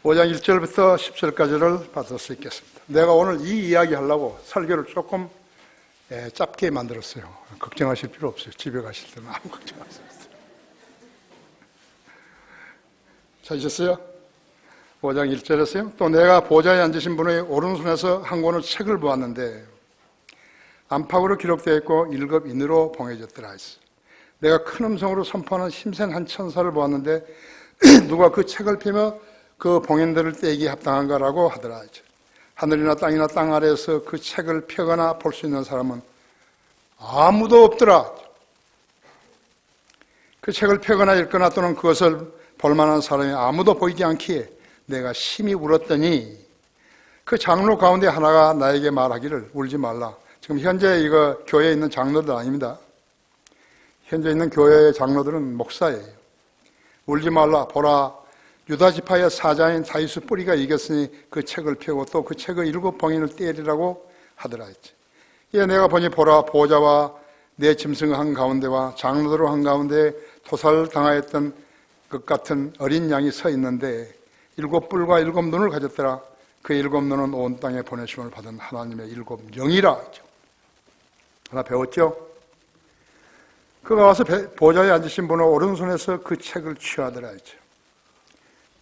5장 1절부터 10절까지를 받을 수 있겠습니다. 내가 오늘 이 이야기 하려고 설교를 조금 짧게 만들었어요. 걱정하실 필요 없어요. 집에 가실 때는 아무 걱정하세요. 찾으셨어요? 5장 1절에서요. 또 내가 보좌에 앉으신 분의 오른손에서 한 권의 책을 보았는데 안팎으로 기록되어 있고 일급인으로 봉해졌더라 했어요. 내가 큰 음성으로 선포하는 힘센 한 천사를 보았는데 누가 그 책을 펴며 그 봉인들을 떼기 합당한가라고 하더라. 하늘이나 땅이나 땅 아래에서 그 책을 펴거나 볼 수 있는 사람은 아무도 없더라. 그 책을 펴거나 읽거나 또는 그것을 볼 만한 사람이 아무도 보이지 않기에 내가 심히 울었더니 그 장로 가운데 하나가 나에게 말하기를 울지 말라. 지금 현재 이거 교회에 있는 장로들 아닙니다. 현재 있는 교회의 장로들은 목사예요. 울지 말라. 보라. 유다 지파의 사자인 다윗의 뿌리가 이겼으니 그 책을 펴고 또 그 책의 7 봉인을 떼리라고 하더라 했지. 예, 내가 보니 보라 보좌와 내 짐승 한가운데와 장로들 한가운데 토살당하였던 것 같은 어린 양이 서 있는데 7 뿔과 7 눈을 가졌더라. 그 7 눈은 온 땅에 보내심을 받은 하나님의 7 영이라. 하나 배웠죠? 그가 와서 보좌에 앉으신 분은 오른손에서 그 책을 취하더라 했죠.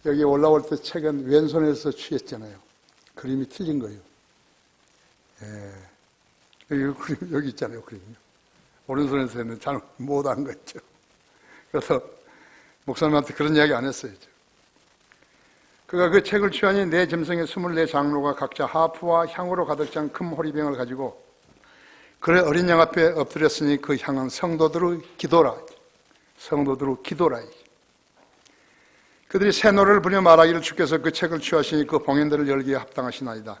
여기 올라올 때 책은 왼손에서 취했잖아요. 그림이 틀린 거예요. 여기 있잖아요, 그림이. 오른손에서 했는데 잘 못한 거 있죠. 그래서 목사님한테 그런 이야기 안 했어요. 그가 그 책을 취하니 내 짐승의 24 장로가 각자 하프와 향으로 가득 찬 큰 호리병을 가지고 그의 어린 양 앞에 엎드렸으니 그 향은 성도들의 기도라. 성도들의 기도라. 그들이 새 노래를 부르며 말하기를 주께서 그 책을 취하시니 그 봉인들을 열기에 합당하시니이다.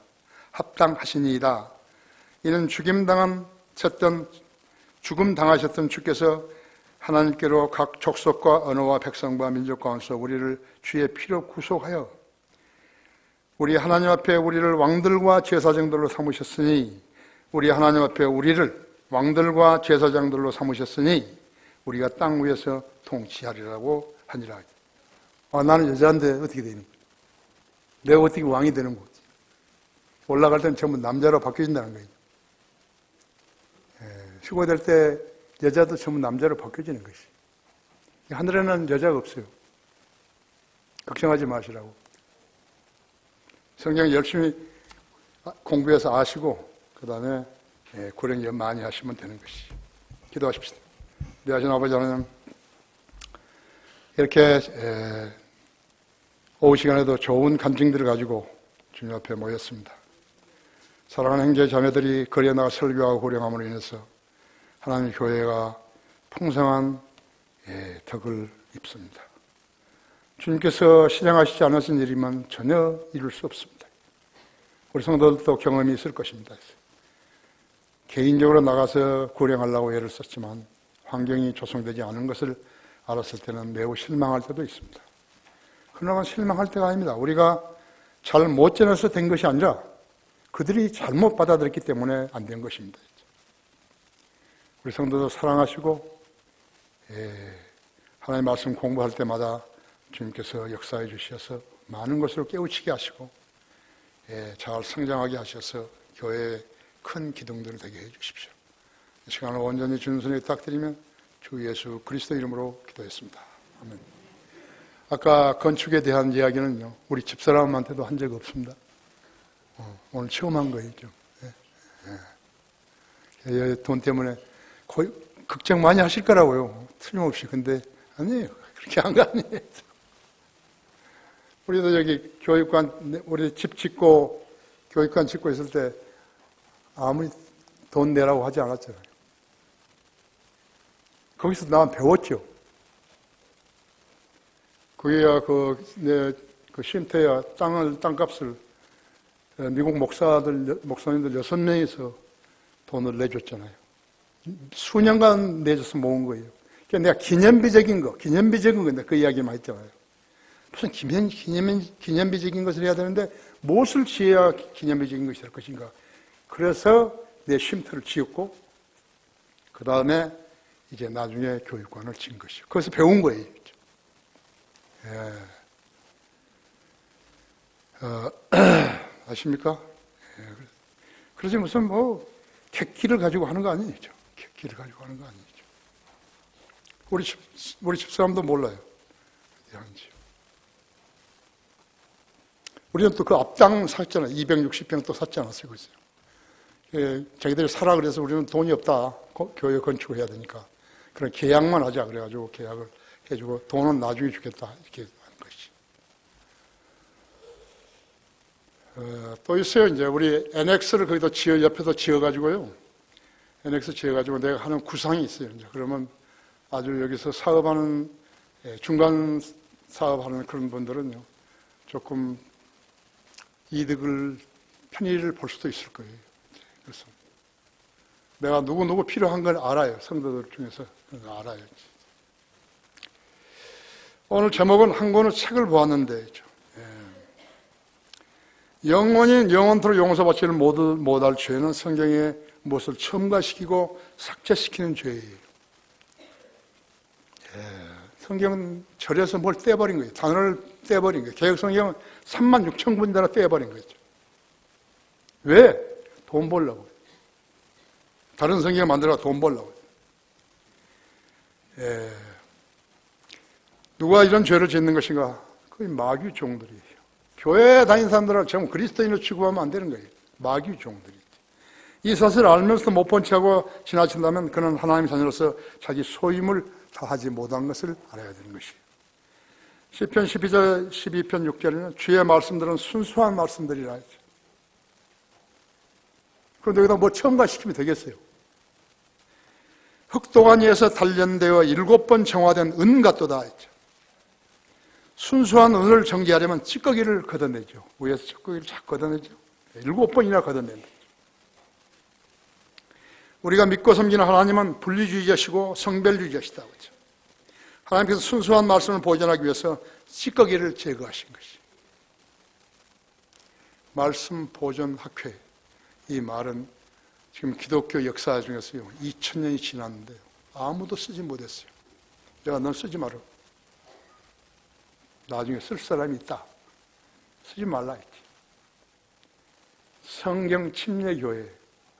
이는 죽음 당하셨던 주께서 하나님께로 각 족속과 언어와 백성과 민족 가운데서 우리를 주의 피로 구속하여 우리 하나님 앞에 우리를 왕들과 제사장들로 삼으셨으니 우리 하나님 앞에 우리를 왕들과 제사장들로 삼으셨으니 우리가 땅 위에서 통치하리라고 하니라. 나는 여자인데 어떻게 되니? 내가 어떻게 왕이 되는 거지? 올라갈 때는 전부 남자로 바뀌어진다는 거예요. 휴거될 때 여자도 전부 남자로 바뀌어지는 것이. 하늘에는 여자가 없어요. 걱정하지 마시라고. 성경 열심히 공부해서 아시고 그 다음에 구령기도 많이 하시면 되는 것이. 기도하십시다. 내 하신 아버지 하나님, 이렇게 오후 시간에도 좋은 간증들을 가지고 주님 앞에 모였습니다. 사랑하는 형제 자매들이 거리에 나가 설교하고 구령함으로 인해서 하나님 교회가 풍성한 덕을 입습니다. 주님께서 실행하시지 않으신 일이면 전혀 이룰 수 없습니다. 우리 성도들도 경험이 있을 것입니다. 개인적으로 나가서 구령하려고 애를 썼지만 환경이 조성되지 않은 것을 알았을 때는 매우 실망할 때도 있습니다. 그러나 실망할 때가 아닙니다. 우리가 잘 못 지내서 된 것이 아니라 그들이 잘못 받아들였기 때문에 안 된 것입니다. 우리 성도도 사랑하시고 하나님의 말씀 공부할 때마다 주님께서 역사해 주셔서 많은 것으로 깨우치게 하시고 잘 성장하게 하셔서 교회에 큰 기둥들을 되게 해 주십시오. 이 시간을 온전히 주님 손에 부탁드리며 주 예수 그리스도 이름으로 기도했습니다. 아멘. 아까 건축에 대한 이야기는요, 우리 집사람한테도 한 적 없습니다. 오늘 처음 한 거예요. 돈 때문에 거의 걱정 많이 하실 거라고요. 틀림없이. 근데 아니에요. 그렇게 한 거 아니에요. 우리도 여기 교육관, 우리 집 짓고 교육관 짓고 있을 때 아무리 돈 내라고 하지 않았잖아요. 거기서 나만 배웠죠. 그게야 그 쉼터야 땅값을 미국 목사님들 6명이서 돈을 내줬잖아요. 수년간 내줘서 모은 거예요. 그러니까 내가 기념비적인 건데 그 이야기만 했잖아요. 무슨 기념비적인 것을 해야 되는데 무엇을 지어야 기념비적인 것이 될 것인가. 그래서 내 쉼터를 지었고 그 다음에 이제 나중에 교육관을 지은 것이요. 거기서 배운 거예요. 아십니까? 그러지 무슨 뭐 객기를 가지고 하는 거 아니죠. 객기를 가지고 하는 거 아니죠. 우리 집사람도 몰라요. 어디 우리는 또 그 앞당 샀잖아요. 260평 또 샀지 않았어요. 자기들이 사라 그래서 우리는 돈이 없다. 교회 건축을 해야 되니까. 그런 계약만 하자. 그래가지고 계약을 해주고 돈은 나중에 주겠다. 이렇게 하는 것이. 또 있어요. 이제 우리 NX를 거기다 옆에서 지어가지고요. NX 지어가지고 내가 하는 구상이 있어요. 이제 그러면 아주 여기서 사업하는, 중간 사업하는 그런 분들은요. 조금 편의를 볼 수도 있을 거예요. 그래서 내가 누구 필요한 걸 알아요. 성도들 중에서 알아요. 오늘 제목은 한 권의 책을 보았는데 영원히 영원토록 용서받지를 못할 죄는 성경에 무엇을 첨가시키고 삭제시키는 죄예요. 성경은 절에서 뭘 떼버린 거예요. 단어를 떼버린 거예요. 개혁성경은 36,000군데나 떼버린 거죠. 왜? 돈 벌려고. 다른 성경 만들어가 돈 벌려고. 누가 이런 죄를 짓는 것인가? 거의 마귀 종들이에요. 교회에 다니는 사람들은 전부 그리스도인으로 취급하면 안 되는 거예요. 마귀 종들이. 이 사실을 알면서도 못 본 채하고 지나친다면 그는 하나님의 자녀로서 자기 소임을 다하지 못한 것을 알아야 되는 것이에요. 시편 12편 6절에는 주의 말씀들은 순수한 말씀들이라 했죠. 그런데 여기다 뭐 첨가시키면 되겠어요. 흑동안위에서 단련되어 7번 정화된 은 같도다 했죠. 순수한 은을 정지하려면 찌꺼기를 걷어내죠. 위에서 찌꺼기를 착 걷어내죠. 7번이나 걷어낸다. 우리가 믿고 섬기는 하나님은 분리주의자시고 성별주의자시다. 그렇죠? 하나님께서 순수한 말씀을 보존하기 위해서 찌꺼기를 제거하신 것이. 말씀 보존 학회. 이 말은 지금 기독교 역사 중에서요. 2000년이 지났는데 아무도 쓰지 못했어요. 내가 넌 쓰지 마라. 나중에 쓸 사람이 있다. 쓰지 말라 했지. 성경 침례교회.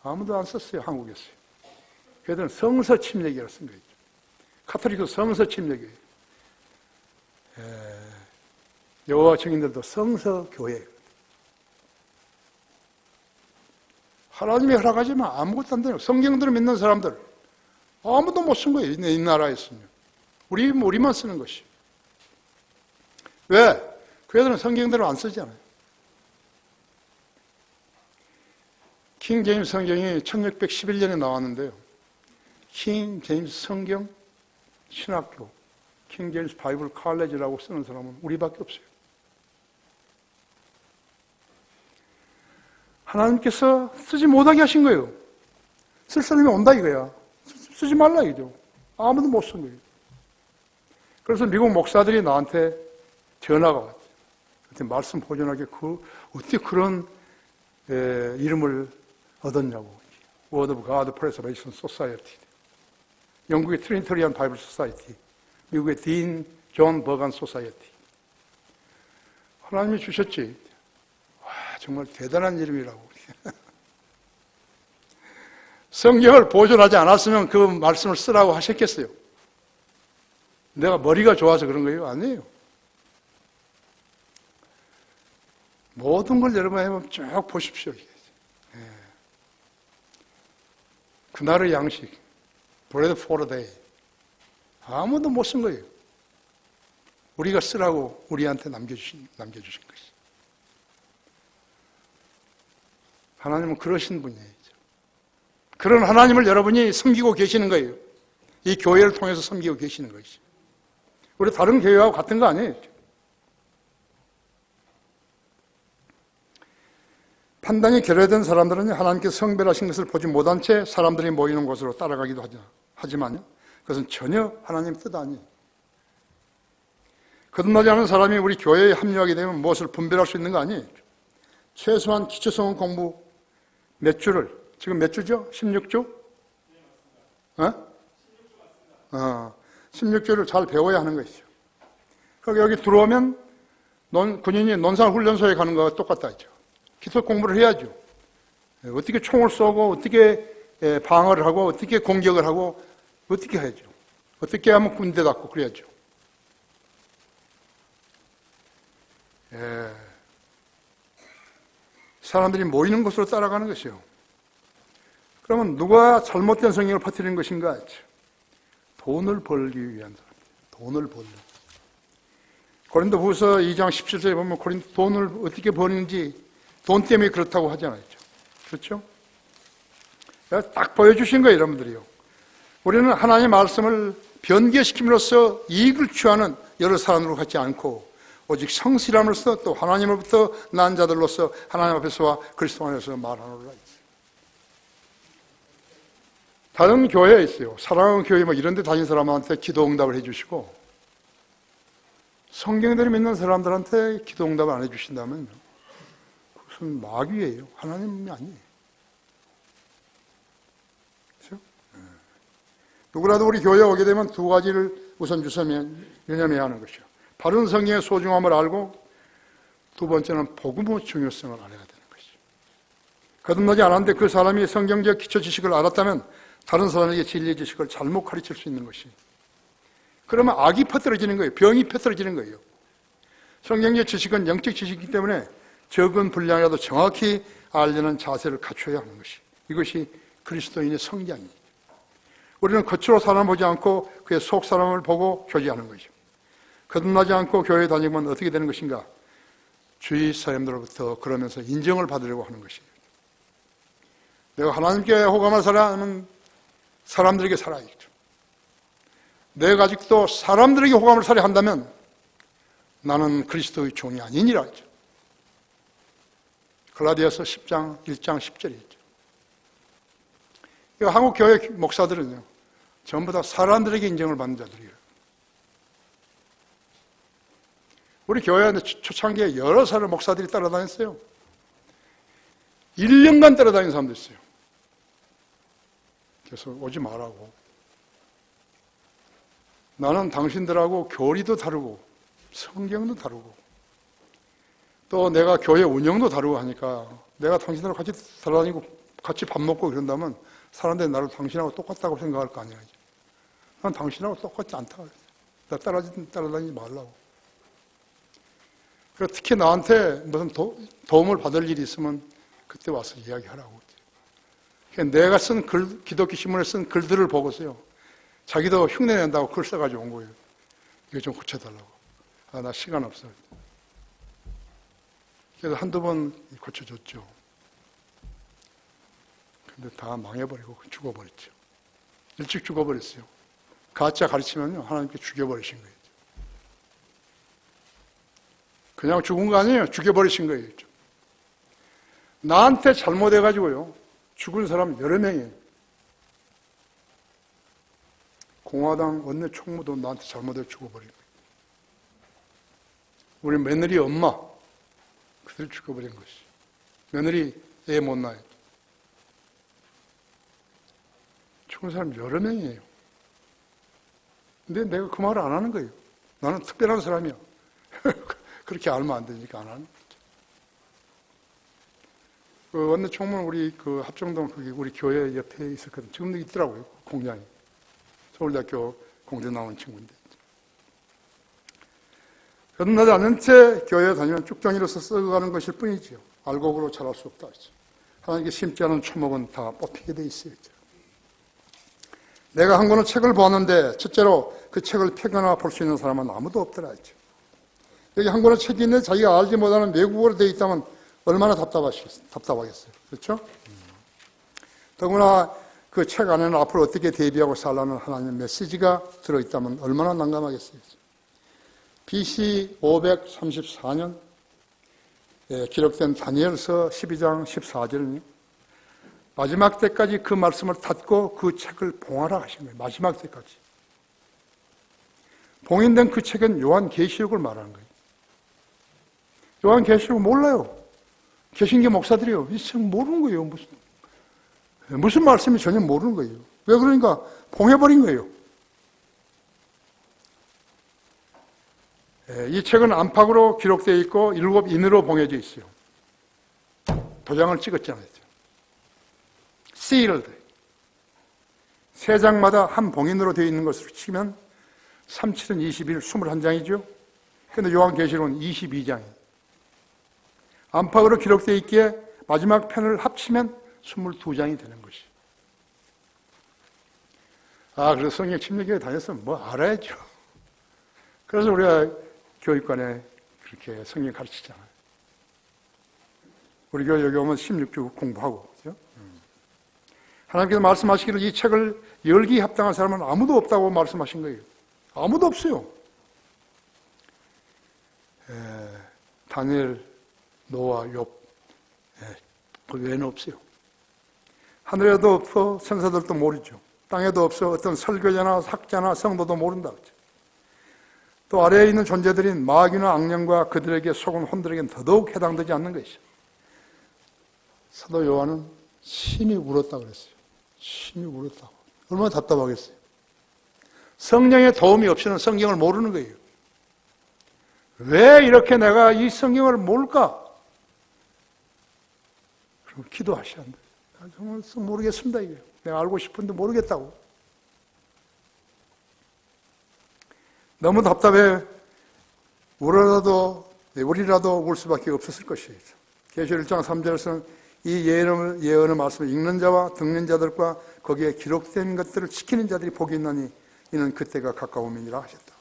아무도 안 썼어요. 한국에서요. 걔들은 성서 침례교회를 쓴 거죠. 카톨릭도 성서 침례교회. 여호와 증인들도 성서 교회. 하나님이 허락하지만 아무것도 안 돼요. 성경들을 믿는 사람들 아무도 못 쓴 거예요. 이 나라에서는. 우리만 쓰는 것이. 왜? 그 애들은 성경대로 안 쓰잖아요. 킹 제임스 성경이 1611년에 나왔는데요. 킹 제임스 성경 신학교, 킹 제임스 바이블 칼레지라고 쓰는 사람은 우리밖에 없어요. 하나님께서 쓰지 못하게 하신 거예요. 쓸 사람이 온다 이거야. 쓰지 말라 이거죠. 아무도 못 쓴 거예요. 그래서 미국 목사들이 나한테 전화가 왔죠. 그때 말씀 보존하게 어떻게 그런 이름을 얻었냐고. Word of God Preservation Society. 영국의 트리니터리안 바이블 소사이티. 미국의 딘 존 버간 소사이티. 하나님이 주셨지. 와, 정말 대단한 이름이라고. 성경을 보존하지 않았으면 그 말씀을 쓰라고 하셨겠어요? 내가 머리가 좋아서 그런 거예요? 아니에요. 모든 걸 여러분 해보면 쭉 보십시오. 그날의 양식, bread for a day. 아무도 못 쓴 거예요. 우리가 쓰라고 우리한테 남겨주신 것이. 하나님은 그러신 분이에요. 그런 하나님을 여러분이 섬기고 계시는 거예요. 이 교회를 통해서 섬기고 계시는 것이. 우리 다른 교회하고 같은 거 아니에요. 판단이 결여된 사람들은 하나님께서 성별하신 것을 보지 못한 채 사람들이 모이는 곳으로 따라가기도 하지만요. 그것은 전혀 하나님의 뜻 아니에요. 거듭나지 않은 사람이 우리 교회에 합류하게 되면 무엇을 분별할 수 있는 거 아니에요. 최소한 기초성은 공부 몇 주를, 지금 몇 주죠? 16주? 16주를 잘 배워야 하는 것이죠. 여기 들어오면 군인이 논산훈련소에 가는 거와 똑같다 했죠. 기초 공부를 해야죠. 어떻게 총을 쏘고, 어떻게 방어를 하고, 어떻게 공격을 하고, 어떻게 해야죠. 어떻게 하면 군대 닫고 그래야죠. 사람들이 모이는 곳으로 따라가는 것이요. 그러면 누가 잘못된 성경을 퍼뜨리는 것인가? 돈을 벌기 위한 사람. 돈을 벌려. 고린도후서 2장 17절에 보면 돈을 어떻게 버는지 돈 때문에 그렇다고 하잖아요. 그렇죠? 딱 보여주신 거예요, 여러분들이요. 우리는 하나님의 말씀을 변개시킴으로써 이익을 취하는 여러 사람으로 갖지 않고 오직 성실함으로써 또 하나님으로부터 난 자들로서 하나님 앞에서와 그리스도 안에서 말하노라. 다른 교회에 있어요. 사랑하는 교회 뭐 이런 데 다닌 사람한테 기도 응답을 해주시고 성경대로 믿는 사람들한테 기도 응답을 안 해주신다면 무슨 마귀예요. 하나님이 아니에요. 그렇죠? 누구라도 우리 교회에 오게 되면 두 가지를 우선 유념해야 하는 것이요. 바른 성경의 소중함을 알고 두 번째는 복음의 중요성을 알아야 되는 것이죠. 거듭나지 않았는데 그 사람이 성경적 기초 지식을 알았다면 다른 사람에게 진리의 지식을 잘못 가르칠 수 있는 것이. 그러면 악이 퍼뜨려지는 거예요. 병이 퍼뜨려지는 거예요. 성경적 지식은 영적 지식이기 때문에 적은 분량이라도 정확히 알려는 자세를 갖춰야 하는 것이. 이것이 그리스도인의 성장이에요. 우리는 겉으로 사람을 보지 않고 그의 속 사람을 보고 교제하는 것이죠. 거듭나지 않고 교회에 다니면 어떻게 되는 것인가? 주위 사람들로부터 그러면서 인정을 받으려고 하는 것이에요. 내가 하나님께 호감을 살아하는 사람들에게 살아야겠죠. 내가 아직도 사람들에게 호감을 살아야 한다면 나는 그리스도의 종이 아니니라 했죠. 갈라디아서 10장 1장 10절에 있죠. 한국 교회 목사들은요, 전부 다 사람들에게 인정을 받는 자들이에요. 우리 교회 초창기에 여러 사람 목사들이 따라다녔어요. 1년간 따라다니는 사람도 있어요. 그래서 오지 말라고. 나는 당신들하고 교리도 다르고 성경도 다르고 또 내가 교회 운영도 다르고 하니까 내가 당신들하고 같이 따라다니고 같이 밥 먹고 그런다면 사람들이 나를 당신하고 똑같다고 생각할 거 아니야. 난 당신하고 똑같지 않다. 나 따라다니지 말라고. 그래서 특히 나한테 무슨 도움을 받을 일이 있으면 그때 와서 이야기하라고. 내가 쓴 기독교 신문에 쓴 글들을 보고서요. 자기도 흉내낸다고 글 써가지고 온 거예요. 이거 좀 고쳐달라고. 나 시간 없어. 그래서 한두 번 고쳐줬죠. 근데 다 망해버리고 죽어버렸죠. 일찍 죽어버렸어요. 가짜 가르치면요. 하나님께 죽여버리신 거예요. 그냥 죽은 거 아니에요. 죽여버리신 거예요. 나한테 잘못해가지고요. 죽은 사람 여러 명이에요. 공화당 원내 총무도 나한테 잘못해 죽어버린 거예요. 우리 며느리 엄마, 그들 죽어버린 것이. 며느리 애 못 낳아요. 죽은 사람 여러 명이에요. 근데 내가 그 말을 안 하는 거예요. 나는 특별한 사람이야. 그렇게 알면 안 되니까 안 하는 거죠. 그 원내 총무는 우리 그 합정동 거기 우리 교회 옆에 있었거든. 지금도 있더라고요. 공장이. 서울대학교 공대 나온 친구인데. 거듭나지 않은 채 교회에 다니면 쭉정이로서 썩어가는 것일 뿐이지요. 알곡으로 자랄 수 없다. 하나님께 심지 않은 초목은 다 뽑히게 돼 있어요. 내가 한 권의 책을 보았는데 첫째로 그 책을 펴거나 볼 수 있는 사람은 아무도 없더라 했죠. 여기 한 권의 책이 있는데 자기가 알지 못하는 외국어로 되어 있다면 얼마나 답답하겠어요. 그렇죠? 더구나 그 책 안에는 앞으로 어떻게 대비하고 살라는 하나님의 메시지가 들어있다면 얼마나 난감하겠어요. BC 534년 기록된 다니엘서 12장 14절은요. 마지막 때까지 그 말씀을 닫고 그 책을 봉하라 하신 거예요. 마지막 때까지. 봉인된 그 책은 요한계시록을 말하는 거예요. 요한계시록 몰라요. 개신교 목사들이요. 이 책 모르는 거예요. 무슨 말씀이 전혀 모르는 거예요. 왜 그러니까 봉해버린 거예요. 이 책은 안팎으로 기록되어 있고 7인으로 봉해져 있어요. 도장을 찍었잖아요. sealed. 세 장마다 한 봉인으로 되어 있는 것으로 치면 3, 7은 21, 21장이죠. 그런데 요한계시록은 22장이에요. 안팎으로 기록되어 있기에 마지막 편을 합치면 22장이 되는 것이에요. 그래서 성경 침례교회 다녔으면 뭐 알아야죠. 그래서 우리가 교육관에 그렇게 성경 가르치잖아요. 우리 교회 여기 오면 16주 공부하고, 그죠? 하나님께서 말씀하시기를 이 책을 열기에 합당한 사람은 아무도 없다고 말씀하신 거예요. 아무도 없어요. 다니엘, 노아, 욥, 그 외에는 없어요. 하늘에도 없어 천사들도 모르죠. 땅에도 없어 어떤 설교자나 학자나 성도도 모른다. 또 아래에 있는 존재들인 마귀나 악령과 그들에게 속은 혼들에게는 더더욱 해당되지 않는 것이죠. 사도 요한은 심히 울었다고 그랬어요. 심히 울었다고. 얼마나 답답하겠어요. 성령의 도움이 없이는 성경을 모르는 거예요. 왜 이렇게 내가 이 성경을 모를까? 그럼 기도하셔야 한다. 정말 모르겠습니다. 이게. 내가 알고 싶은데 모르겠다고. 너무 답답해. 우리라도 울 수밖에 없었을 것이에요. 계시록 1장 3절에서는 이 예언의 말씀을 읽는 자와 듣는 자들과 거기에 기록된 것들을 지키는 자들이 복이 있나니 이는 그때가 가까움이니라 하셨다.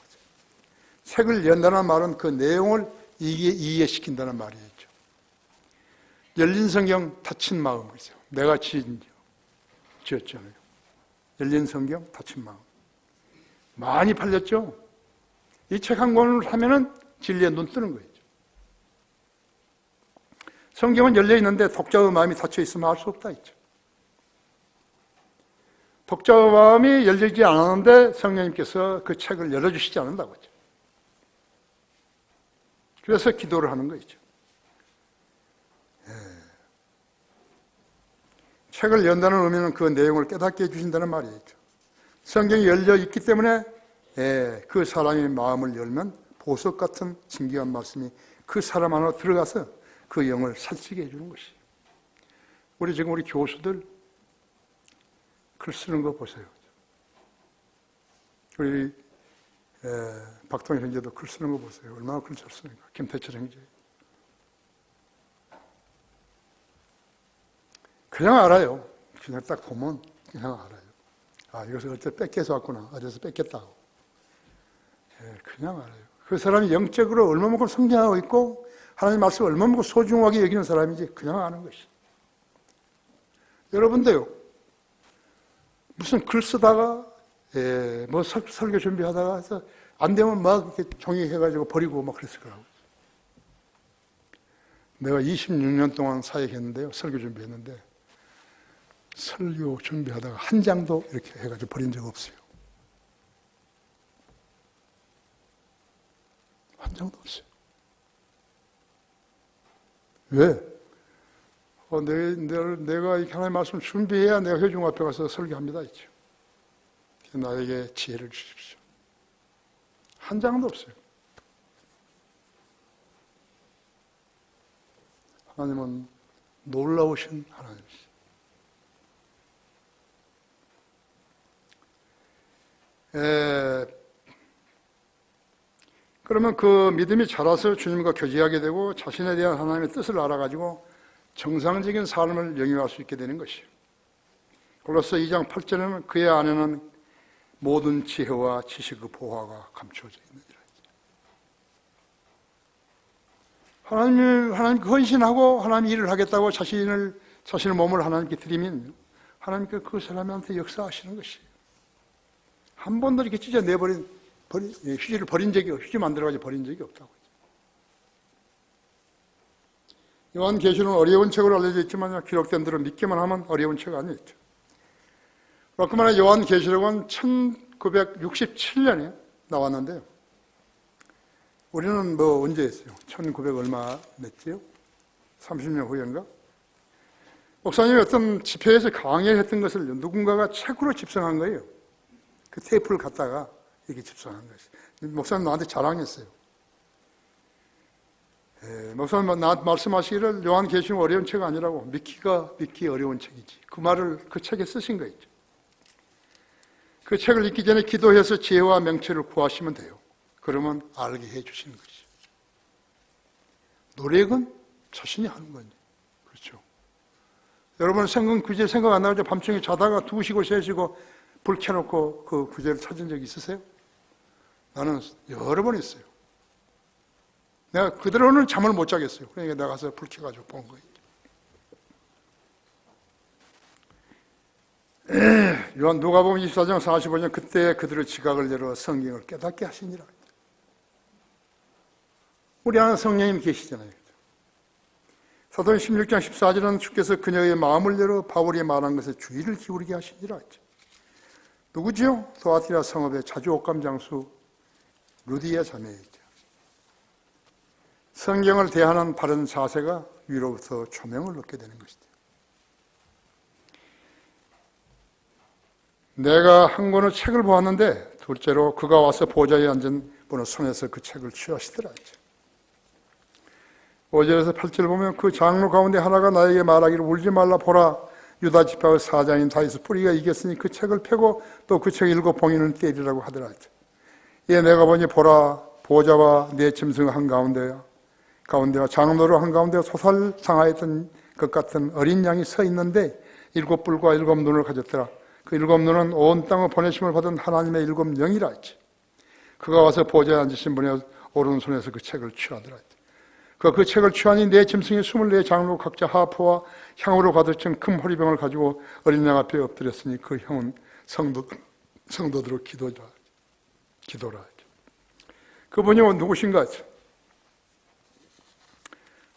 책을 연다는 말은 그 내용을 이해시킨다는 말이죠. 열린 성경, 닫힌 마음이죠. 내가 지었잖아요. 열린 성경, 닫힌 마음. 많이 팔렸죠? 이 책 한 권을 하면은 진리에 눈 뜨는 거예요. 성경은 열려 있는데 독자의 마음이 닫혀 있으면 알 수 없다 했죠. 독자의 마음이 열리지 않았는데 성령님께서 그 책을 열어주시지 않는다고 했죠. 그래서 기도를 하는 거죠. 책을 연다는 의미는 그 내용을 깨닫게 해주신다는 말이죠. 성경이 열려 있기 때문에 그 사람의 마음을 열면 보석 같은 진귀한 말씀이 그 사람 안으로 들어가서 그 영을 살찌게 해주는 것이에요. 우리 교수들 글 쓰는 거 보세요. 우리 박통일 형제도 글 쓰는 거 보세요. 얼마나 글 잘 쓰는가. 김태철 형제. 그냥 알아요. 그냥 딱 보면 그냥 알아요. 이것을 어째 뺏겨서 왔구나. 어디서 뺏겼다고. 그냥 알아요. 그 사람이 영적으로 얼마만큼 성장하고 있고 하나님 말씀을 얼마만큼 소중하게 여기는 사람인지 그냥 아는 것이죠. 여러분도요. 무슨 글 쓰다가 뭐 설교 준비하다가 해서 안 되면 막 이렇게 종이 해가지고 버리고 막 그랬을 거라고. 내가 26년 동안 사역했는데요. 설교 준비했는데 설교 준비하다가 한 장도 이렇게 해가지고 버린 적 없어요. 한 장도 없어요. 왜? 내가 이 하나님의 말씀 준비해야 내가 회중 앞에 가서 설교합니다. 했죠. 나에게 지혜를 주십시오. 한 장도 없어요. 하나님은 놀라우신 하나님이시죠. 그러면 그 믿음이 자라서 주님과 교제하게 되고 자신에 대한 하나님의 뜻을 알아가지고 정상적인 삶을 영위할 수 있게 되는 것이에요. 골로새 2장 8절에는 그의 안에는 모든 지혜와 지식의 보화가 감추어져 있느니라. 하나님 헌신하고 하나님 일을 하겠다고 자신의 몸을 하나님께 드리면 하나님께 그 사람한테 역사하시는 것이에요. 한 번도 이렇게 찢어내버린 휴지를 버린 적이 휴지 만들어가지고 버린 적이 없다고. 요한계시록은 어려운 책으로 알려져 있지만 기록된 대로 믿기만 하면 어려운 책 아니었죠. 그렇구나 요한계시록은 1967년에 나왔는데요. 우리는 뭐 언제 했어요? 1900 얼마 냈지요? 30년 후인가? 목사님이 어떤 집회에서 강의를 했던 것을 누군가가 책으로 집성한 거예요. 그 테이프를 갖다가 이렇게 집성한 것이에요. 목사님 나한테 자랑했어요. 목사님 나한테 말씀하시기를 요한계시록 어려운 책 아니라고, 믿기 어려운 책이지. 그 말을 그 책에 쓰신 거 있죠. 그 책을 읽기 전에 기도해서 지혜와 명철을 구하시면 돼요. 그러면 알게 해주시는 거죠. 노력은 자신이 하는 거죠. 그렇죠. 여러분 구제 생각 안 나죠? 밤중에 자다가 2시고 3시고 불 켜놓고 그 구제를 찾은 적 있으세요? 나는 여러 번 있어요. 내가 그대로는 잠을 못 자겠어요. 그러니까 나가서 불 켜가지고 본 거예요. 요한 누가복음 24장 45절 그때 그들의 지각을 열어 성경을 깨닫게 하시니라. 우리 안에 성령님 계시잖아요. 사도행 16장 14절은 주께서 그녀의 마음을 열어 바울이 말한 것에 주의를 기울이게 하시니라 했죠. 누구죠? 도아티라 성읍의 자주 옷감 장수 루디의 자매이죠. 성경을 대하는 바른 자세가 위로부터 조명을 얻게 되는 것이죠. 내가 한 권의 책을 보았는데 둘째로 그가 와서 보좌에 앉은 분의 손에서 그 책을 취하시더라 했죠. 5절에서 8절 보면 그 장로 가운데 하나가 나에게 말하기를 울지 말라 보라 유다 지파의 사장인 다윗의 뿌리가 이겼으니 그 책을 펴고 또 그 책 읽어 봉인을 때리라고 하더라 했죠. 예, 내가 보니 보라 보좌와 내 짐승 한가운데와 장로로 한가운데 소살당하였던 것 같은 어린 양이 서 있는데 7뿔과 7눈을 가졌더라. 그 7눈은 온 땅을 보내심을 받은 하나님의 7영이라 했지. 그가 와서 보좌에 앉으신 분의 오른손에서 그 책을 취하더라. 그 책을 취하니 내 짐승이 24 장로 각자 하프와 향으로 가득 찬 큰 호리병을 가지고 어린 양 앞에 엎드렸으니 그 형은 성도들의 기도라. 그분이 누구신가 했죠.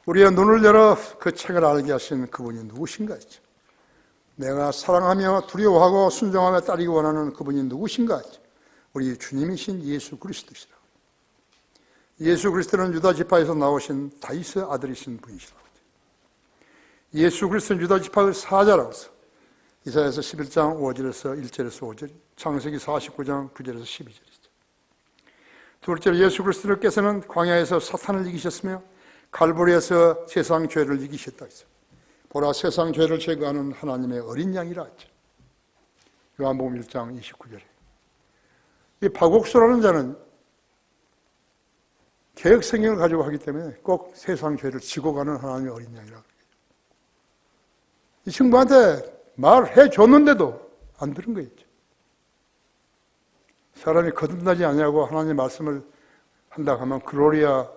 우리의 눈을 열어 그 책을 알게 하신 그분이 누구신가 했죠. 내가 사랑하며 두려워하고 순종하며 따르기 원하는 그분이 누구신가 했죠. 우리 주님이신 예수 그리스도시라. 예수 그리스도는 유다 지파에서 나오신 다윗의 아들이신 분이시라고. 예수 그리스도는 유다 지파의 사자라고 해서 이사야서 11장 5절에서 1절에서 5절, 창세기 49장 9절에서 12절이죠. 둘째로 예수 그리스도께서는 광야에서 사탄을 이기셨으며 갈보리에서 세상 죄를 이기셨다 했어요. 보라 세상 죄를 제거하는 하나님의 어린 양이라 했죠. 요한복음 1장 29절에. 이 박옥수라는 자는 개혁 성경을 가지고 하기 때문에 꼭 세상 죄를 지고 가는 하나님의 어린 양이라고. 이 친구한테 말해 줬는데도 안 들은 거예요. 사람이 거듭나지 않냐고 하나님의 말씀을 한다 하면 글로리아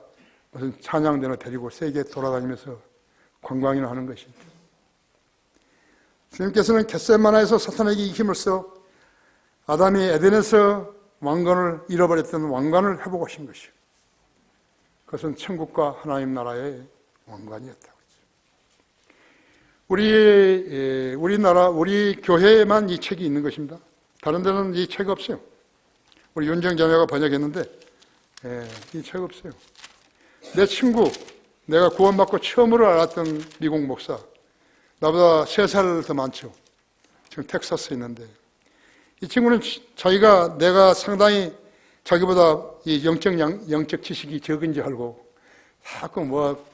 무슨 찬양대나 데리고 세계 돌아다니면서 관광이나 하는 것이죠. 주님께서는 겟세마나에서 사탄에게 이김으로써 아담이 에덴에서 왕관을 잃어버렸던 왕관을 회복하신 것이요. 그것은 천국과 하나님 나라의 왕관이었다고 했죠. 우리 교회에만 이 책이 있는 것입니다. 다른 데는 이 책 없어요. 우리 윤정 자매가 번역했는데 이 책 없어요. 내 친구, 내가 구원받고 처음으로 알았던 미국 목사, 나보다 3살 더 많죠. 지금 텍사스에 있는데 이 친구는 내가 상당히 자기보다 이 영적 지식이 적은지 알고 자꾸 뭐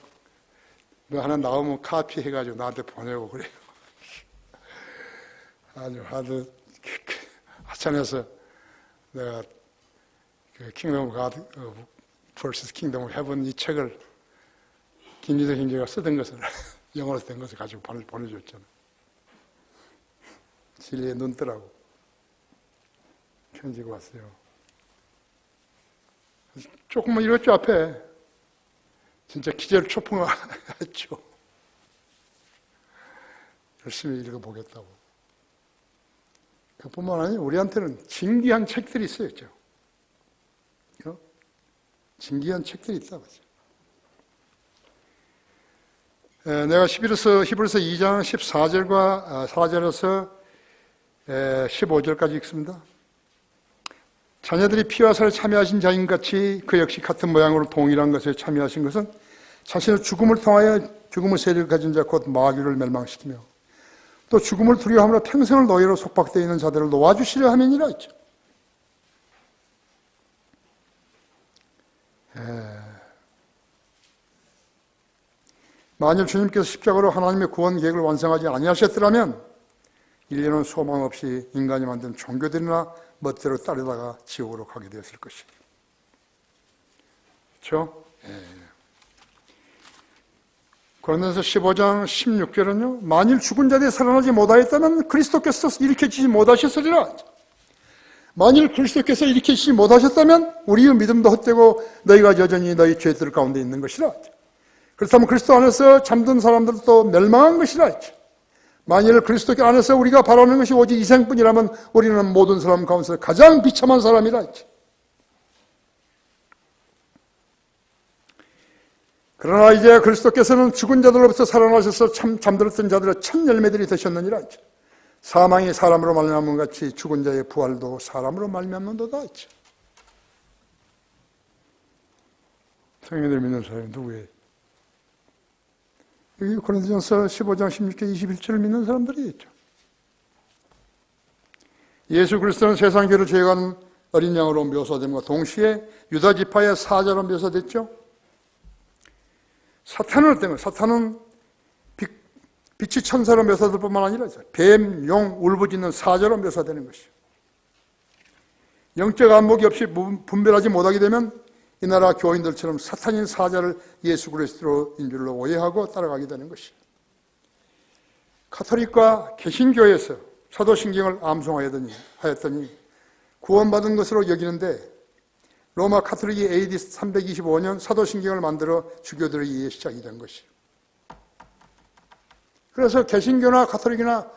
하나 나오면 카피 해가지고 나한테 보내고 그래요. 아주 하찮아서 내가 킹덤 가드 vs 킹덤 오브 헤븐 이 책을 김유대 형제가 쓰던 것을 영어로 된 것을 가지고 보내줬잖아. 진리에 눈 뜨라고 편지가 왔어요. 조금만 읽었죠 앞에. 진짜 기절 초풍했죠. 열심히 읽어보겠다고. 그뿐만 아니라 우리한테는 진귀한 책들이 있어요. 진귀한 책들이 있다고 하죠. 내가 히브리서 2장 14절과 4절에서 15절까지 읽습니다. 자녀들이 피와 살에 참여하신 자인 같이 그 역시 같은 모양으로 동일한 것에 참여하신 것은 자신의 죽음을 통하여 죽음의 세력을 가진 자 곧 마귀를 멸망시키며 또 죽음을 두려워함으로 평생을 노예로 속박되어 있는 자들을 놓아주시려 함이니라 했죠. 만일 주님께서 십자가로 하나님의 구원 계획을 완성하지 아니하셨더라면 인류는 소망 없이 인간이 만든 종교들이나 멋대로 따르다가 지옥으로 가게 되었을 것이에요. 그렇죠? 고린도전서 15장 16절은요. 만일 죽은 자들이 살아나지 못하였다면 그리스도께서 일으켜주지 못하셨으리라. 만일 그리스도께서 일으키지 못하셨다면 우리의 믿음도 헛되고 너희가 여전히 너희 죄들 가운데 있는 것이라. 그렇다면 그리스도 안에서 잠든 사람들도 멸망한 것이라. 만일 그리스도 안에서 우리가 바라는 것이 오직 이생뿐이라면 우리는 모든 사람 가운데서 가장 비참한 사람이라. 그러나 이제 그리스도께서는 죽은 자들로부터 살아나셔서 잠들었던 자들의 첫 열매들이 되셨느니라. 사망이 사람으로 말미암은 같이 죽은 자의 부활도 사람으로 말미암는도다. 성령님들 믿는 사람이 누구예요? 여기 고린도전서 15장 16절 21절을 믿는 사람들이 있죠. 예수 그리스도는 세상 죄를 제거하는 어린 양으로 묘사됨과 동시에 유다 지파의 사자로 묘사됐죠. 사탄을 때문에 사탄은 빛이 천사로 묘사될 뿐만 아니라 뱀, 용, 울부짖는 사자로 묘사되는 것이죠. 영적 안목이 없이 분별하지 못하게 되면 이 나라 교인들처럼 사탄인 사자를 예수 그리스도인 줄로 오해하고 따라가게 되는 것이죠. 카톨릭과 개신교에서 사도신경을 암송하였더니 구원받은 것으로 여기는데 로마 카톨릭이 AD 325년 사도신경을 만들어 주교들에 의해 시작이 된 것이에요. 그래서 개신교나 카톨릭이나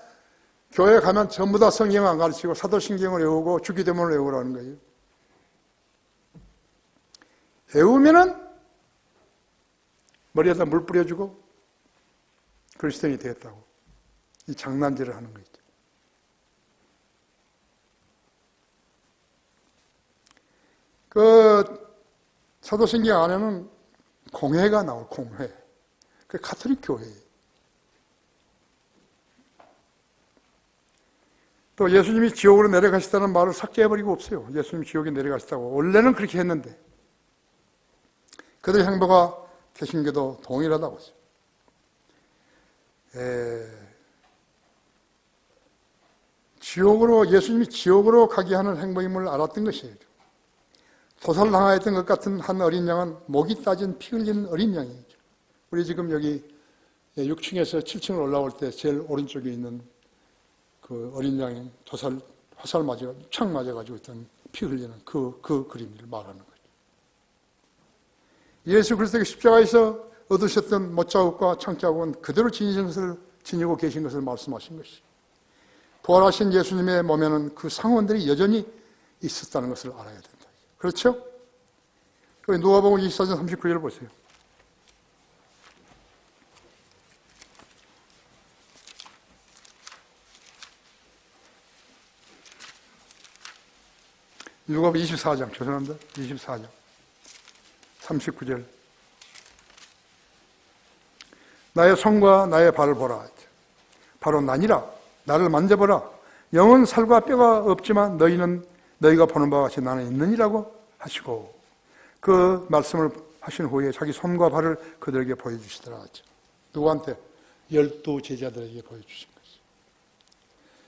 교회 가면 전부 다 성경 안 가르치고 사도신경을 외우고 주기도문을 외우라는 거예요. 외우면은 머리에다 물 뿌려주고 그리스도인이 되었다고 이 장난질을 하는 거죠. 그 사도신경 안에는 공회가 나올 공회. 그 카톨릭 교회예요. 또 예수님이 지옥으로 내려가시다는 말을 삭제해버리고 없어요. 예수님이 지옥에 내려가시다고. 원래는 그렇게 했는데 그들의 행보가 개신교도 동일하다고 했어요. 예수님이 지옥으로 가게 하는 행보임을 알았던 것이에요. 도살당하였던 것 같은 한 어린 양은 목이 따진 피 흘리는 어린 양이죠. 우리 지금 여기 6층에서 7층을 올라올 때 제일 오른쪽에 있는 그 어린 양이 화살 맞아, 창 맞아가지고 있던 피 흘리는 그 그림을 말하는 거죠. 예수 그리스도의 십자가에서 얻으셨던 못자국과 창자국은 그대로 지니고 계신 것을 말씀하신 것이죠. 부활하신 예수님의 몸에는 그 상흔들이 여전히 있었다는 것을 알아야 된다. 그렇죠? 누가복음 24장 39절 보세요. 누가복음 24장, 죄송합니다. 24장 39절. 나의 손과 나의 발을 보라. 바로 나니라. 나를 만져보라. 영은 살과 뼈가 없지만 너희가 보는 바와 같이 나는 있느니라고 하시고 그 말씀을 하신 후에 자기 손과 발을 그들에게 보여주시더라. 누구한테? 12 제자들에게 보여주신 것이죠.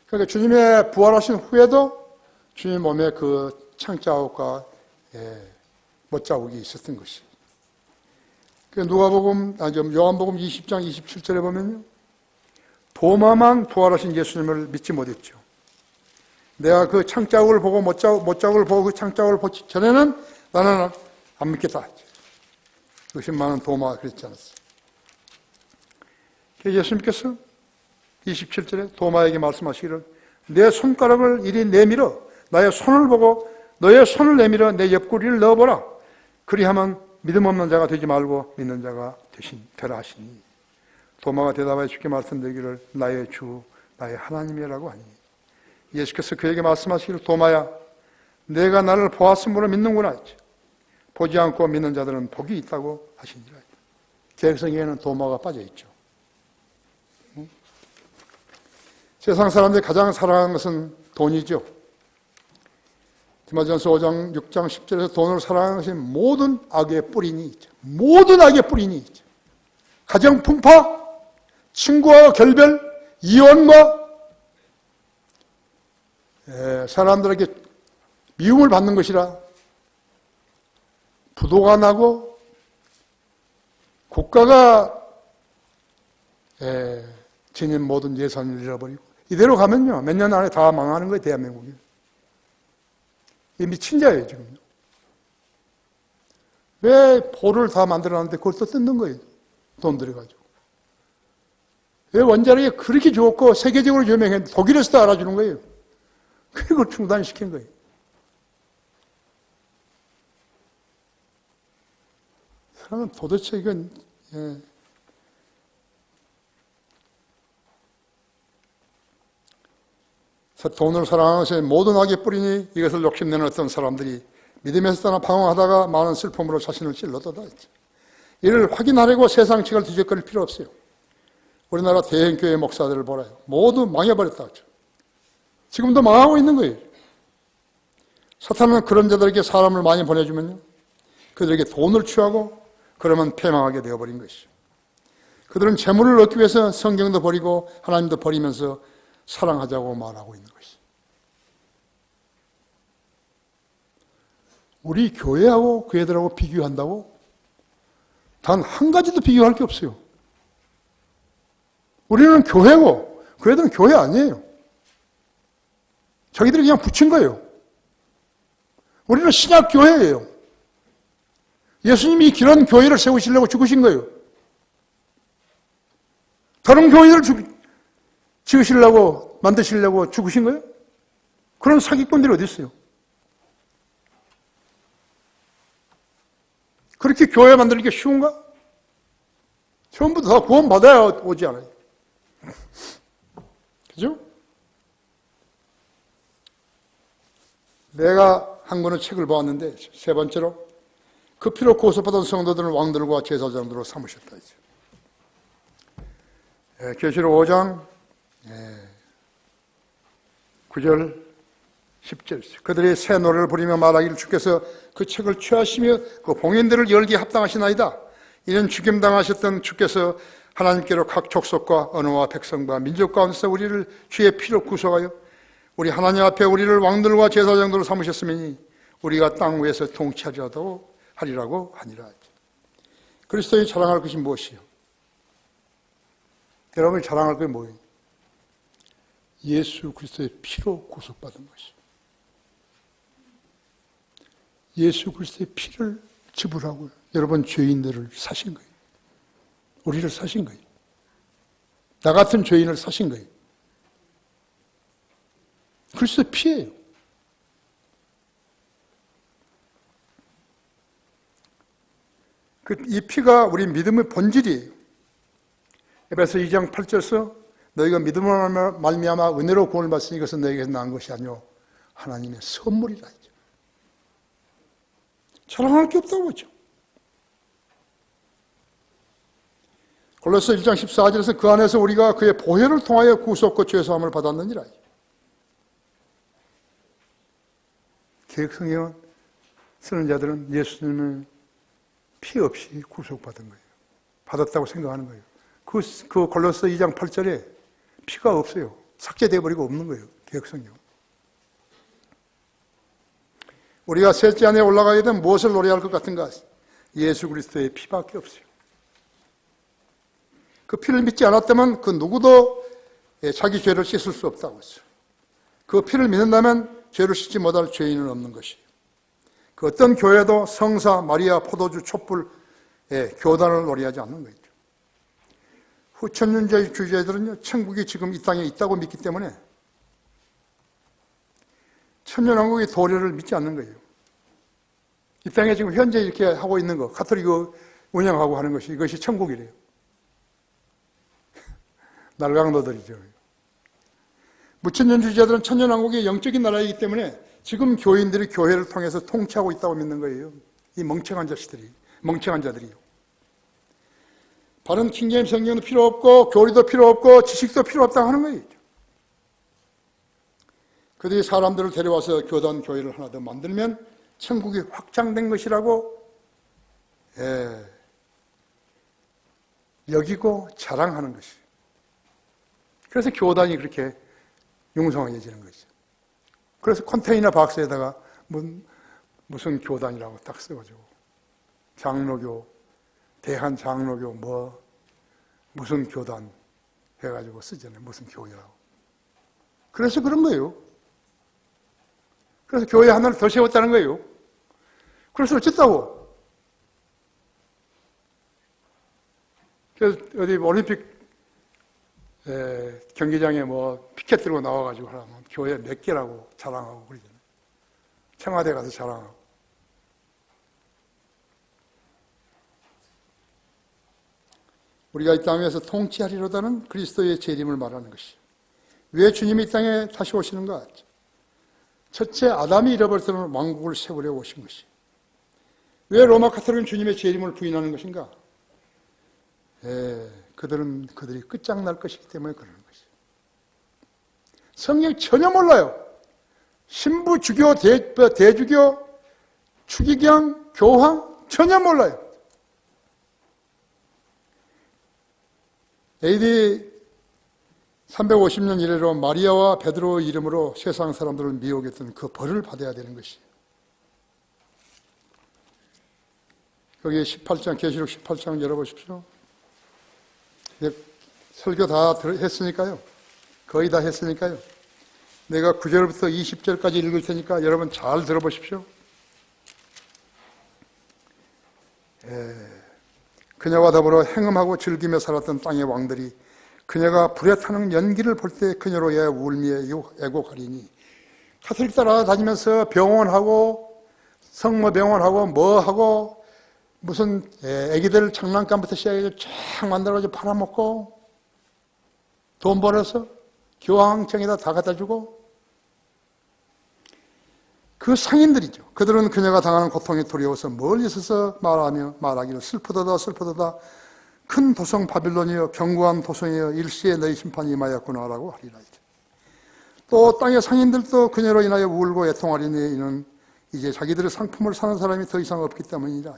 그러니까 주님의 부활하신 후에도 주님 몸에 그 창자국과 못자국이 있었던 것이죠. 요한복음 20장 27절에 보면요. 도마만 부활하신 예수님을 믿지 못했죠. 내가 그 창자국을 보고 못자국을 보고 그 창자국을 보기 전에는 나는 안 믿겠다. 의심많은 도마가 그랬지 않았어요. 예수님께서 27절에 도마에게 말씀하시기를 내 손가락을 이리 내밀어 나의 손을 보고 너의 손을 내밀어 내 옆구리를 넣어보라. 그리하면 믿음 없는 자가 되지 말고 믿는 자가 되라 하시니 도마가 대답하여 주께 말씀드리기를 나의 주 나의 하나님이라고 하니 예수께서 그에게 말씀하시기를 도마야 내가 나를 보았으므로 믿는구나. 보지 않고 믿는 자들은 복이 있다고 하시니라. 개혁성경에는 도마가 빠져있죠. 세상 사람들이 가장 사랑하는 것은 돈이죠. 디모데전서 5장 6장 10절에서 돈을 사랑하는 것이 모든 악의 뿌리니 있죠. 모든 악의 뿌리니 있죠. 가정 풍파, 친구와 결별, 이혼과 사람들에게 미움을 받는 것이라 부도가 나고 국가가 지닌 모든 예산을 잃어버리고 이대로 가면요 몇 년 안에 다 망하는 거예요. 대한민국이. 이 미친 자예요 지금. 왜 포를 다 만들어놨는데 그걸 또 뜯는 거예요. 돈 들여가지고. 왜 원자력이 그렇게 좋고 세계적으로 유명했는데 독일에서도 알아주는 거예요. 그걸 중단시킨 거예요. 사람은 도대체 이건 돈을 사랑하면서 모든 악에 뿌리니 이것을 욕심내는 어떤 사람들이 믿음에서 떠나 방황하다가 많은 슬픔으로 자신을 찔러도다. 이를 확인하려고 세상 책을 뒤적거릴 필요 없어요. 우리나라 대형교회 목사들을 보라요. 모두 망해버렸다. 지금도 망하고 있는 거예요. 사탄은 그런 자들에게 사람을 많이 보내주면요. 그들에게 돈을 취하고 그러면 패망하게 되어버린 것이죠. 그들은 재물을 얻기 위해서 성경도 버리고 하나님도 버리면서 사랑하자고 말하고 있는 것이죠. 우리 교회하고 그 애들하고 비교한다고? 단 한 가지도 비교할 게 없어요. 우리는 교회고 그 애들은 교회 아니에요. 자기들이 그냥 붙인 거예요. 우리는 신약교회예요. 예수님이 그런 교회를 세우시려고 죽으신 거예요. 다른 교회를 지으시려고 만드시려고 죽으신 거예요? 그런 사기꾼들이 어디 있어요? 그렇게 교회 만드는 게 쉬운가? 전부 다 구원받아야 오지 않아요. 그죠? 내가 한 권의 책을 보았는데 세 번째로 그 피로 고소받은 성도들은 왕들과 제사장들로 삼으셨다. 계시록 5장 9절 10절 그들이 새 노래를 부리며 말하기를 주께서 그 책을 취하시며 그 봉인들을 열기에 합당하시나이다. 이는 죽임당하셨던 주께서 하나님께로 각 족속과 언어와 백성과 민족 가운데서 우리를 주의 피로 구속하여 우리 하나님 앞에 우리를 왕들과 제사장들로 삼으셨으니 우리가 땅 위에서 통치하리라고 하니라. 그리스도인이 자랑할 것이 무엇이요? 여러분이 자랑할 것이 뭐예요? 예수 그리스도의 피로 구속받은 것이요. 예수 그리스도의 피를 지불하고 여러분 죄인들을 사신 거예요. 우리를 사신 거예요. 나 같은 죄인을 사신 거예요. 그리스도의 피예요. 이 피가 우리 믿음의 본질이에요. 에베소 2장 8절에서 너희가 믿음으로 말미암아 은혜로 구원을 받으니 이것은 너희에게서 난 것이 아니요 하나님의 선물이라 했죠. 자랑할 게 없다고 했죠. 골로새 1장 14절에서 그 안에서 우리가 그의 보혈을 통하여 구속과 죄사함을 받았느니라. 개혁성경 쓰는 자들은 예수님의 피 없이 구속받은 거예요. 받았다고 생각하는 거예요. 그 골로새 2장 8절에 피가 없어요. 삭제되어 버리고 없는 거예요. 개혁성경. 우리가 셋째 안에 올라가게 되면 무엇을 노래할 것 같은가? 예수 그리스도의 피밖에 없어요. 그 피를 믿지 않았다면 그 누구도 자기 죄를 씻을 수 없다고 했어요. 그 피를 믿는다면 죄를 씻지 못할 죄인은 없는 것이에요. 그 어떤 교회도 성사, 마리아, 포도주, 촛불, 교단을 노래하지 않는 거죠. 후천년주의자들은요, 천국이 지금 이 땅에 있다고 믿기 때문에 천년왕국의 도래를 믿지 않는 거예요. 이 땅에 지금 현재 이렇게 하고 있는 거, 가톨릭 운영하고 하는 것이 이것이 천국이래요. 날강도들이죠. 무천년주의자들은 천년왕국이 영적인 나라이기 때문에 지금 교인들이 교회를 통해서 통치하고 있다고 믿는 거예요. 이 멍청한 자들이요. 바른 킹제임 성경도 필요 없고 교리도 필요 없고 지식도 필요 없다고 하는 거예요. 그들이 사람들을 데려와서 교단 교회를 하나 더 만들면 천국이 확장된 것이라고 여기고 자랑하는 것이. 그래서 교단이 그렇게 융성해지는 거죠. 그래서 컨테이너 박스에다가 무슨 교단이라고 딱 써가지고 장로교, 대한장로교 무슨 교단 해가지고 쓰잖아요. 무슨 교회라고. 그래서 그런 거예요. 그래서 교회 하나를 더 세웠다는 거예요. 그래서 어쨌다고. 그래서 어디 올림픽 경기장에 피켓 들고 나와가지고 하라면 교회 몇 개라고 자랑하고 그러잖아요. 청와대 가서 자랑하고. 우리가 이 땅에서 통치하리로다는 그리스도의 재림을 말하는 것이요. 왜 주님이 이 땅에 다시 오시는가? 첫째, 아담이 잃어버렸던 왕국을 세우려 오신 것이요. 왜 로마 카톨릭은 주님의 재림을 부인하는 것인가? 그들이 끝장날 것이기 때문에 그러는 것이요. 성경 전혀 몰라요. 신부, 주교, 대주교, 추기경, 교황 전혀 몰라요. AD 350년 이래로 마리아와 베드로의 이름으로 세상 사람들을 미혹했던 그 벌을 받아야 되는 것이에요. 거기 18장, 계시록 18장 열어보십시오. 설교 다 했으니까요. 거의 다 했으니까요. 내가 9절부터 20절까지 읽을 테니까 여러분 잘 들어보십시오. 그녀와 더불어 행음하고 즐기며 살았던 땅의 왕들이 그녀가 불에 타는 연기를 볼 때 그녀로 인하여 울며 애곡하리니. 카톨릭 따라다니면서 병원하고 성모병원하고 뭐하고 무슨 애기들 장난감부터 시작해서 쫙 만들어가지고 팔아먹고 돈 벌어서 교황청에다 다 갖다주고 그 상인들이죠. 그들은 그녀가 당하는 고통에 두려워서 멀리 서서 말하기를 슬프도다 슬프도다 큰 도성 바빌론이여 견고한 도성이여 일시에 너희 심판이 임하였구나라고 하리라. 또 땅의 상인들도 그녀로 인하여 울고 애통하리니 이는 이제 자기들의 상품을 사는 사람이 더 이상 없기 때문이라.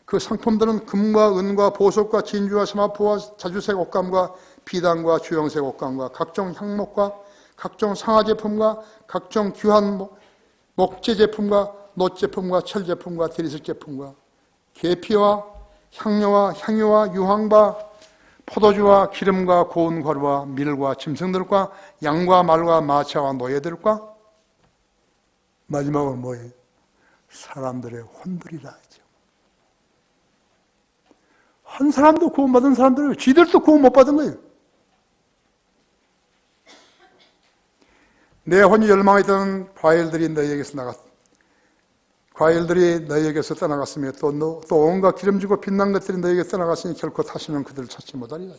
그 상품들은 금과 은과 보석과 진주와 세마포와 자주색 옷감과 비단과 주영색 옷감과 각종 향목과 각종 상하제품과 각종 귀한 목재 제품과 놋 제품과 철 제품과 대리석 제품과 계피와 향료와 향유와 유황과 포도주와 기름과 고운 가루와 밀과 짐승들과 양과 말과 마차와 노예들과 마지막은 뭐예요? 사람들의 혼들이라 하죠. 한 사람도 구원받은 사람들이에요. 쥐들도 구원 못 받은 거예요. 내 혼이 열망했던 과일들이 너희에게서 떠나갔으며 또 온갖 기름지고 빛난 것들이 너희에게 떠나갔으니 결코 다시는 그들을 찾지 못하리라.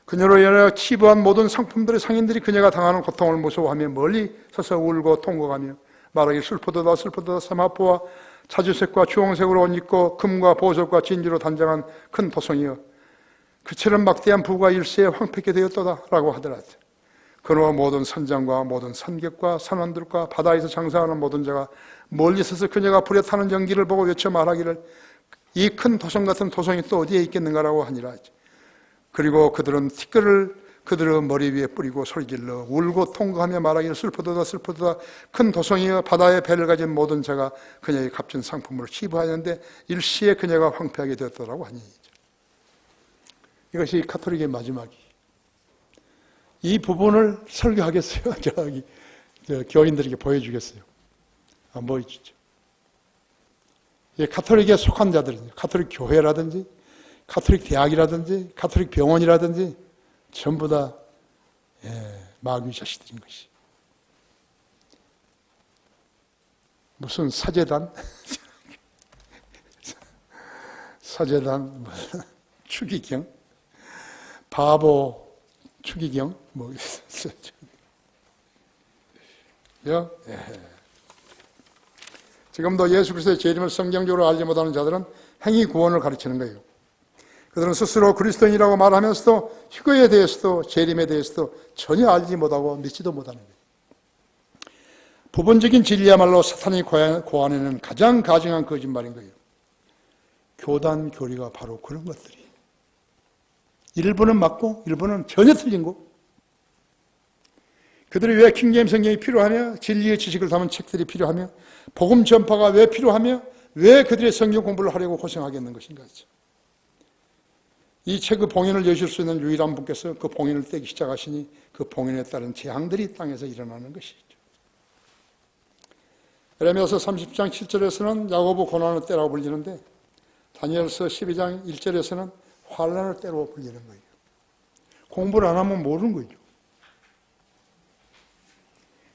그녀로 인하여 치부한 모든 상품들의 상인들이 그녀가 당하는 고통을 무서워하며 멀리 서서 울고 통곡하며 말하기 슬프도다 슬프도다 세마포와 자주색과 주홍색으로 옷 입고 금과 보석과 진주로 단장한 큰 도성이여 그처럼 막대한 부가 일시에 황폐케 되었도다 라고 하더라. 그노와 모든 선장과 모든 선객과 선원들과 바다에서 장사하는 모든 자가 멀리 서서 그녀가 불에 타는 연기를 보고 외쳐 말하기를 이 큰 도성 같은 도성이 또 어디에 있겠는가라고 하니라. 그리고 그들은 티끌을 그들의 머리 위에 뿌리고 소리질러 울고 통곡하며 말하기를 슬프도다 슬프도다 큰 도성이여 바다에 배를 가진 모든 자가 그녀의 값진 상품으로 치부하였는데 일시에 그녀가 황폐하게 되었다라고 하니. 이것이 카톨릭의 마지막이. 이 부분을 설교하겠어요? 저기 교인들에게 보여주겠어요? 안 보여주죠. 이 카톨릭에 속한 자들은 카톨릭 교회라든지 카톨릭 대학이라든지 카톨릭 병원이라든지 전부 다 마귀 자식들인 것이. 무슨 사제단? 사제단, 추기경, 바보 추기경, 뭐 있었죠. 지금도 예수 그리스도의 재림을 성경적으로 알지 못하는 자들은 행위 구원을 가르치는 거예요. 그들은 스스로 그리스도인이라고 말하면서도 휴거에 대해서도 재림에 대해서도 전혀 알지 못하고 믿지도 못하는 거예요. 부분적인 진리야말로 사탄이 고안해낸 가장 가증한 거짓말인 거예요. 교단, 교리가 바로 그런 것들이에요. 일부는 맞고 일부는 전혀 틀린 거. 그들이 왜 킹제임 성경이 필요하며 진리의 지식을 담은 책들이 필요하며 복음 전파가 왜 필요하며 왜 그들의 성경 공부를 하려고 고생하겠는 것인가. 이 책의 봉인을 여실 수 있는 유일한 분께서 그 봉인을 떼기 시작하시니 그 봉인에 따른 재앙들이 땅에서 일어나는 것이죠. 에레미야서 30장 7절에서는 야고보 고난의 때라고 불리는데 다니엘서 12장 1절에서는 환난의 때로 불리는 거예요. 공부를 안 하면 모르는 거죠.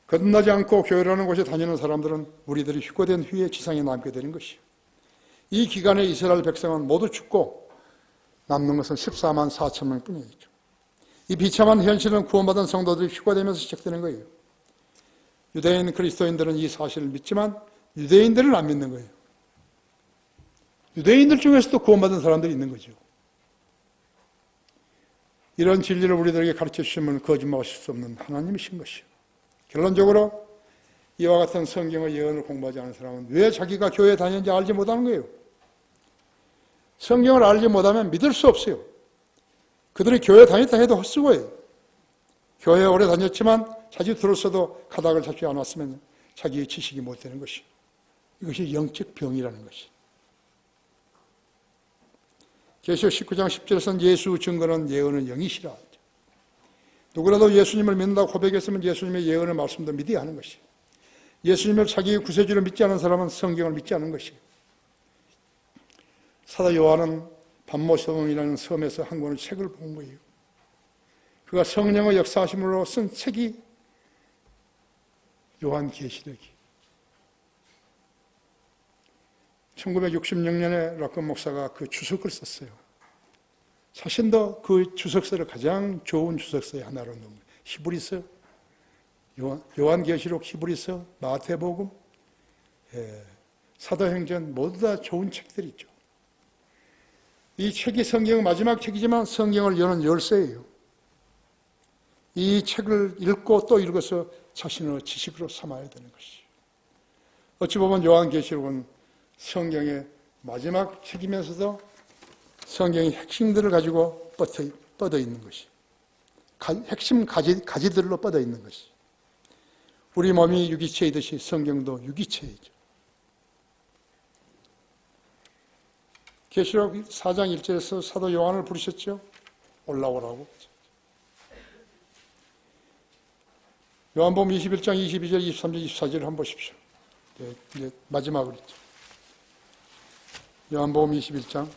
거듭나지 않고 교회라는 곳에 다니는 사람들은 우리들이 휴거된 후에 지상에 남게 되는 것이요. 이 기간에 이스라엘 백성은 모두 죽고 남는 것은 14만 4천 명뿐이죠. 이 비참한 현실은 구원받은 성도들이 휴거되면서 시작되는 거예요. 유대인 그리스도인들은 이 사실을 믿지만 유대인들은 안 믿는 거예요. 유대인들 중에서도 구원받은 사람들이 있는 거죠. 이런 진리를 우리들에게 가르쳐 주시면 거짓말하실 수 없는 하나님이신 것이요. 결론적으로 이와 같은 성경의 예언을 공부하지 않은 사람은 왜 자기가 교회에 다니는지 알지 못하는 거예요. 성경을 알지 못하면 믿을 수 없어요. 그들이 교회에 다녔다 해도 헛수고예요. 교회에 오래 다녔지만 자주 들었어도 가닥을 잡지 않았으면 자기의 지식이 못 되는 것이요. 이것이 영적 병이라는 것이. 계시록 19장 10절에서는 예수 증거는 예언은 영이시라. 누구라도 예수님을 믿는다고 고백했으면 예수님의 예언의 말씀도 믿어야 하는 것이요. 예수님을 자기의 구세주로 믿지 않은 사람은 성경을 믿지 않는 것이요. 사도 요한은 반모섬이라는 섬에서 한 권의 책을 본 거예요. 그가 성령의 역사하심으로 쓴 책이 요한계시록이. 1966년에 락건 목사가 그 주석을 썼어요. 자신도 그 주석서를 가장 좋은 주석서의 하나로 넣은 거예요. 히브리서, 요한계시록, 히브리서, 마태복음, 사도행전 모두 다 좋은 책들이 있죠. 이 책이 성경의 마지막 책이지만 성경을 여는 열쇠예요. 이 책을 읽고 또 읽어서 자신의 지식으로 삼아야 되는 것이죠. 어찌 보면 요한계시록은 성경의 마지막 책이면서도 성경의 핵심들을 가지고 뻗어 있는 것이, 핵심 가지들로 뻗어 있는 것이. 우리 몸이 유기체이듯이 성경도 유기체이죠. 계시록 4장 1절에서 사도 요한을 부르셨죠. 올라오라고. 요한복음 21장 22절, 23절, 24절을 한번 보십시오. 네, 이제 마지막으로 있죠. 요한복음 21장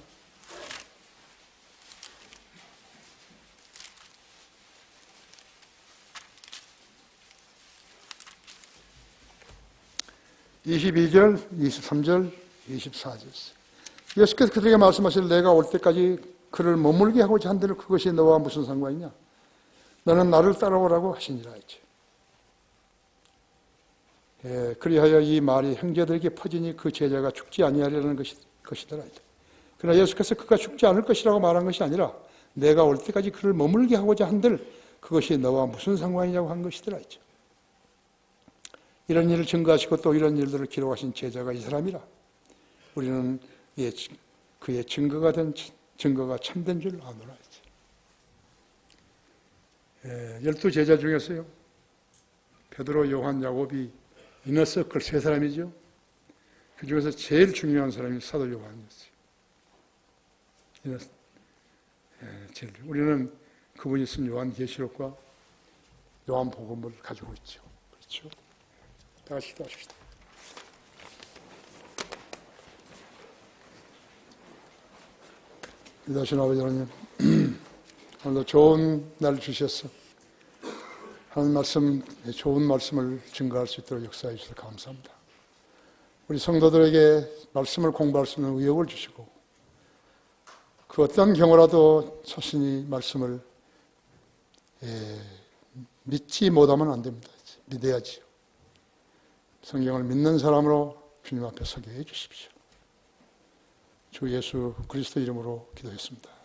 22절, 23절, 24절. 예수께서 그들에게 말씀하시되 내가 올 때까지 그를 머물게 하고자 한들 그것이 너와 무슨 상관이냐? 너는 나를 따라오라고 하시니라 했지. 그리하여 이 말이 형제들에게 퍼지니 그 제자가 죽지 아니하리라는 것이더라. 그러나 예수께서 그가 죽지 않을 것이라고 말한 것이 아니라 내가 올 때까지 그를 머물게 하고자 한들 그것이 너와 무슨 상관이냐고 한 것이더라. 이런 일을 증거하시고 또 이런 일들을 기록하신 제자가 이 사람이라. 우리는 그의 증거가 참된 줄 아노라. 12 제자 중에서요, 베드로, 요한, 야곱이 이너서클 세 사람이죠. 그 중에서 제일 중요한 사람이 사도 요한이었어요. 우리는 그분이 쓴 요한계시록과 요한복음을 가지고 있죠. 그렇죠? 다 같이 기도하십시다. 기도하신 아버지 하나님, 오늘도 좋은 날 주셔서 하나님 말씀, 좋은 말씀을 증거할 수 있도록 역사해 주셔서 감사합니다. 우리 성도들에게 말씀을 공부할 수 있는 의욕을 주시고 그 어떤 경우라도 자신이 말씀을 믿지 못하면 안 됩니다. 믿어야지요. 성경을 믿는 사람으로 주님 앞에 서게 해 주십시오. 주 예수 그리스도 이름으로 기도했습니다.